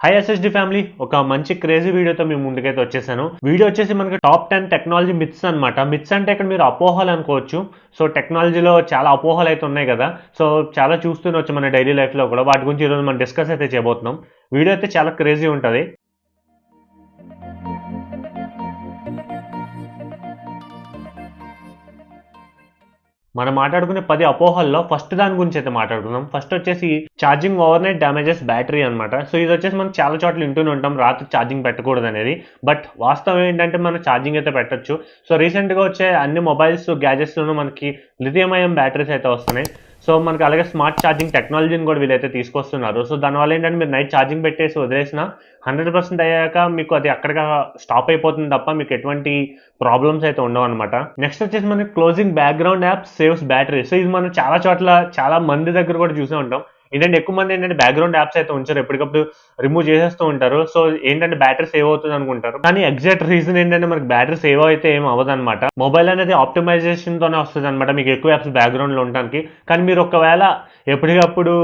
High SSD family, ఒక మంచి crazy వీడియోతో మేము ముందుకైతే వచ్చేసాను. వీడియో వచ్చేసి మనకి టాప్ 10 టెక్నాలజీ మిత్స్ అనమాట. మిత్స్ అంటే ఇక్కడ మీరు అపోహలు అనుకోవచ్చు. సో టెక్నాలజీలో చాలా అపోహలు అయితే ఉన్నాయి కదా. సో చాలా చూస్తూనే మన డైలీ లైఫ్లో కూడా వాటి గురించి ఈరోజు మనం డిస్కస్ అయితే చేయబోతున్నాం. వీడియో అయితే చాలా క్రేజీ ఉంటుంది. మనం మాట్లాడుకునే 10 అపోహల్లో ఫస్ట్ దాని గురించి అయితే మాట్లాడుకుందాం. ఫస్ట్ వచ్చేసి charging over night damages battery అనమాట. సో ఇది వచ్చేసి మనం చాలా చోట్ల వింటూనే ఉంటాం, రాత్రి ఛార్జింగ్ పెట్టకూడదు అనేది. బట్ వాస్తవం ఏంటంటే మనం ఛార్జింగ్ అయితే పెట్టచ్చు. సో రీసెంట్గా వచ్చే అన్ని మొబైల్స్ గ్యాజెట్స్లోనూ మనకి లిథియం అయాన్ బ్యాటరీస్ అయితే వస్తున్నాయి. సో మనకి అలాగే స్మార్ట్ ఛార్జింగ్ టెక్నాలజీని కూడా వీళ్ళైతే తీసుకొస్తున్నారు. సో దానివల్ల ఏంటంటే మీరు నైట్ ఛార్జింగ్ పెట్టేసి వదిలేసిన 100% అయ్యాక మీకు అది అక్కడికి స్టాప్ అయిపోతుంది తప్ప మీకు ఎటువంటి ప్రాబ్లమ్స్ అయితే ఉండవు అనమాట. నెక్స్ట్ వచ్చేసి మనకి closing background app saves battery. So ఇది మనం చాలా చోట్ల చాలా మంది దగ్గర కూడా చూసే ఉంటాం. ఏంటంటే ఎక్కువ మంది ఏంటంటే బ్యాక్గ్రౌండ్ యాప్స్ అయితే ఉంచారు, ఎప్పటికప్పుడు రిమూవ్ చేసేస్తూ ఉంటారు. సో ఏంటంటే బ్యాటరీ సేవ్ అవుతుంది అనుకుంటారు, కానీ ఎగ్జాక్ట్ రీజన్ ఏంటంటే మనకి బ్యాటరీ సేవ్ అయితే ఏం అవ్వదు అనమాట. మొబైల్ అనేది ఆప్టిమైజేషన్ తోనే వస్తుంది అనమాట, మీకు ఎక్కువ యాప్స్ బ్యాక్గ్రౌండ్ లో ఉండడానికి. కానీ మీరు ఒకవేళ ఎప్పటికప్పుడు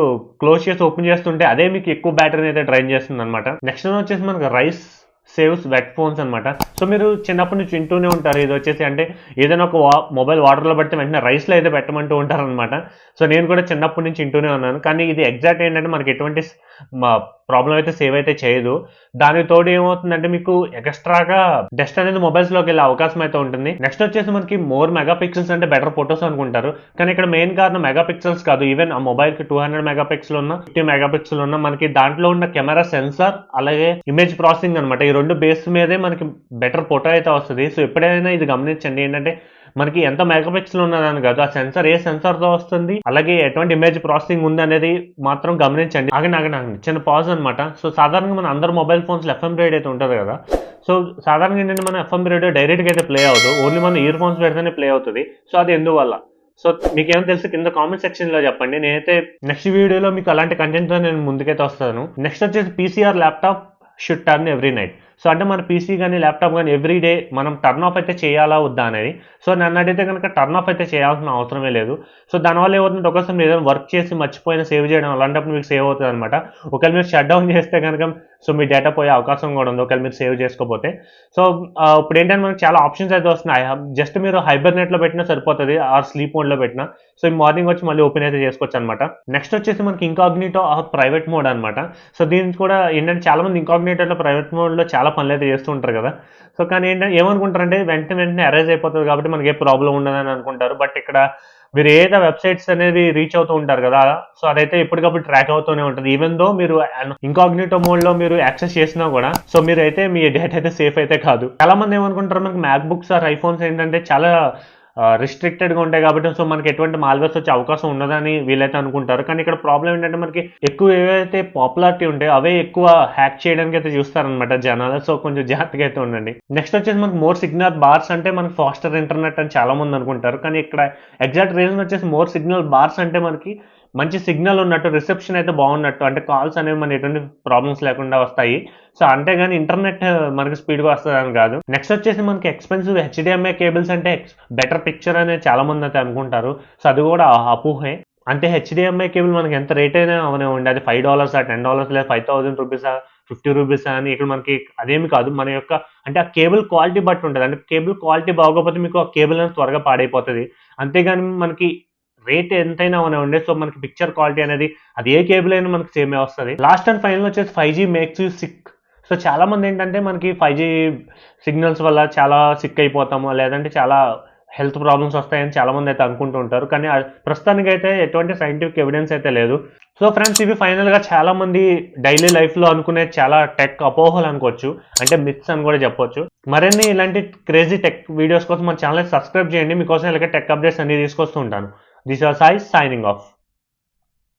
క్లోజ్ చేసి ఓపెన్ చేస్తుంటే అదే మీకు ఎక్కువ బ్యాటరీని అయితే డ్రైన్ చేస్తుంది అనమాట. నెక్స్ట్ వచ్చేసి మనకి రైస్ సేవ్స్ వెట్ ఫోన్స్ అనమాట. సో మీరు చిన్నప్పటి నుంచి వింటూనే ఉంటారు, ఇది వచ్చేసి అంటే ఏదైనా ఒక మొబైల్ వాటర్లో పడితే వెంటనే రైస్లో అయితే పెట్టమంటూ ఉంటారు అనమాట. సో నేను కూడా చిన్నప్పటి నుంచి వింటూనే ఉన్నాను, కానీ ఇది ఎగ్జాక్ట్ ఏంటంటే మనకి ఎటువంటి ప్రాబ్లం అయితే సేవ్ అయితే చేయదు. దానికి తోడు ఏమవుతుందంటే మీకు ఎక్స్ట్రాగా డస్ట్ అనేది మొబైల్స్లోకి వెళ్ళే అవకాశం అయితే ఉంటుంది. నెక్స్ట్ వచ్చేసి మనకి మోర్ మెగా పిక్సెల్స్ అంటే బెటర్ ఫొటోస్ అనుకుంటారు, కానీ ఇక్కడ మెయిన్ కారణం మెగా పిక్సెల్స్ కాదు. ఈవెన్ ఆ మొబైల్కి 200 మెగా పిక్సెల్ ఉన్న 50 మెగా పిక్సెల్ ఉన్న మనకి దాంట్లో ఉన్న కెమెరా సెన్సార్ అలాగే ఇమేజ్ ప్రాసెసింగ్ అనమాట, ఈ రెండు బేస్ మీదే మనకి బెటర్ ఫోటో అయితే వస్తుంది. సో ఎప్పుడైనా ఇది గమనించండి, ఏంటంటే మనకి ఎంత మెగాపిక్సెల్ ఉన్నదని కాదు, ఆ సెన్సార్ ఏ సెన్సార్తో వస్తుంది అలాగే ఎటువంటి ఇమేజ్ ప్రాసెసింగ్ ఉంది అనేది మాత్రం గమనించండి. ఆగండి చిన్న పాజ్ అనమాట. సో సాధారణంగా మన అందరు మొబైల్ ఫోన్స్ ఎఫ్ఎం రేడియో అయితే ఉంటుంది కదా. సో సాధారణంగా ఏంటంటే మన ఎఫ్ఎం రేడియో డైరెక్ట్గా అయితే ప్లే అవుతుంది, ఓన్లీ మన ఇయర్ ఫోన్స్ పెడితేనే ప్లే అవుతుంది. సో అది ఎందువల్ల? సో మీకు ఏమైనా తెలుసు కింద కామెంట్ సెక్షన్ లో చెప్పండి. నేనైతే నెక్స్ట్ వీడియోలో మీకు అలాంటి కంటెంట్ తో నేను ముందుకైతే వస్తాను. నెక్స్ట్ వచ్చేసి PCR laptop should turn every night. So అంటే మన పీసీ కానీ ల్యాప్టాప్ కానీ ఎవ్రీ డే మనం టర్న్ ఆఫ్ అయితే చేయాలా వద్దా అనేది. సో నన్ను అడిగితే కనుక టర్న్ ఆఫ్ అయితే చేయాల్సిన అవసరమే లేదు. సో దానివల్ల ఏమవుతుంది, ఒకసారి ఏదైనా వర్క్ చేసి మర్చిపోయిన సేవ్ చేయడం అలాంటప్పుడు మీకు సేవ్ అవుతుంది అనమాట. ఒకవేళ మీరు షట్ డౌన్ చేస్తే కనుక సో మీ డేటా పోయే అవకాశం కూడా ఉంది ఒకవేళ మీరు సేవ్ చేసుకోకపోతే. సో ఇప్పుడు ఏంటంటే మనకి చాలా ఆప్షన్స్ అయితే వస్తున్నాయి. జస్ట్ మీరు హైబర్నెట్లో పెట్టినా సరిపోతుంది, ఆర్ స్లీప్ మోడ్లో పెట్టినా. సో మార్నింగ్ వచ్చి మళ్ళీ ఓపెన్ అయితే చేసుకోవచ్చు అనమాట. నెక్స్ట్ వచ్చేసి మనకి ఇంకాగ్నిటో ఆర్ ప్రైవేట్ మోడ్ అనమాట. సో దీనికి కూడా ఏంటంటే చాలా మంది ఇంకాగ్నిటోలో ప్రైవేట్ మోడ్లో చాలా పనులు అయితే చేస్తూ ఉంటారు కదా. సో కానీ ఏంటంటే ఏమనుకుంటారంటే వెంటనే అరైజ్ అయిపోతుంది కాబట్టి మనకి ఏ ప్రాబ్లం ఉండదని అనుకుంటారు. బట్ ఇక్కడ మీరు ఏదైతే వెబ్సైట్స్ అనేది రీచ్ అవుతూ ఉంటారు కదా, సో అదైతే ఎప్పటికప్పుడు ట్రాక్ అవుతూనే ఉంటుంది. ఈవెన్ దో మీరు ఇంకాగ్నిటో మోడ్ లో మీరు యాక్సెస్ చేసినా కూడా సో మీరు అయితే మీ డేటా అయితే సేఫ్ అయితే కాదు. చాలా మంది ఏమనుకుంటారు మనకి మ్యాక్ బుక్స్ ఆర్ ఐఫోన్స్ ఏంటంటే చాలా రిస్ట్రిక్టెడ్గా ఉంటాయి కాబట్టి సో మనకి ఎటువంటి మాల్వేర్స్ వచ్చే అవకాశం ఉండదని వీళ్ళైతే అనుకుంటారు. కానీ ఇక్కడ ప్రాబ్లం ఏంటంటే మనకి ఎక్కువ ఏవైతే పాపులారిటీ ఉంటాయో అవే ఎక్కువ హ్యాక్ చేయడానికి అయితే చూస్తారనమాట జనాలు. సో కొంచెం జాగ్రత్తగా అయితే ఉండండి. నెక్స్ట్ వచ్చేసి మనకి మోర్ సిగ్నల్ బార్స్ అంటే మనకి ఫాస్టర్ ఇంటర్నెట్ అని చాలా మంది అనుకుంటారు, కానీ ఇక్కడ ఎగ్జాక్ట్ రీజన్ వచ్చేసి మోర్ సిగ్నల్ బార్స్ అంటే మనకి మంచి సిగ్నల్ ఉన్నట్టు, రిసెప్షన్ అయితే బాగున్నట్టు, అంటే కాల్స్ అనేవి మన ఎటువంటి ప్రాబ్లమ్స్ లేకుండా వస్తాయి. సో అంతేగాని ఇంటర్నెట్ మనకి స్పీడ్గా వస్తుంది అని కాదు. నెక్స్ట్ వచ్చేసి మనకి ఎక్స్పెన్సివ్ హెచ్డిఎంఐ కేబుల్స్ అంటే బెటర్ పిక్చర్ అనేది చాలా మంది అయితే అనుకుంటారు. సో అది కూడా అపోహే. అంటే హెచ్డిఎంఐ కేబుల్ మనకి ఎంత రేట్ అయినా అవనివ్వండి, అది $5 $10 లేదా 5000 రూపీసా 50 రూపీసా అని ఇక్కడ మనకి అదేమి కాదు. మన యొక్క అంటే ఆ కేబుల్ క్వాలిటీ బట్టి ఉంటుంది. అంటే కేబుల్ క్వాలిటీ బాగోకపోతే మీకు ఆ కేబుల్ అనేది త్వరగా పాడైపోతుంది. అంతేగాని మనకి రేట్ ఎంతైనా ఉండే సో మనకి పిక్చర్ క్వాలిటీ అనేది అది ఏ కేబుల్ అయినా మనకి సేమే వస్తుంది. లాస్ట్ అండ్ ఫైనల్ వచ్చేసి 5G makes you sick. So చాలా మంది ఏంటంటే మనకి 5G సిగ్నల్స్ వల్ల చాలా సిక్ అయిపోతాము, లేదంటే చాలా హెల్త్ ప్రాబ్లమ్స్ వస్తాయని చాలా మంది అయితే అనుకుంటూ ఉంటారు, కానీ ప్రస్తుతానికి అయితే ఎటువంటి సైంటిఫిక్ ఎవిడెన్స్ అయితే లేదు. సో ఫ్రెండ్స్, ఇవి ఫైనల్గా చాలా మంది డైలీ లైఫ్లో అనుకునే చాలా టెక్ అపోహలు అనుకోవచ్చు, అంటే మిత్స్ అని కూడా చెప్పొచ్చు. మరిన్ని ఇలాంటి క్రేజీ టెక్ వీడియోస్ కోసం మన ఛానల్ సబ్స్క్రైబ్ చేయండి. మీకోసం ఇలాగే టెక్ అప్డేట్స్ అన్ని తీసుకొస్తూ ఉంటాను. This is Sai signing off.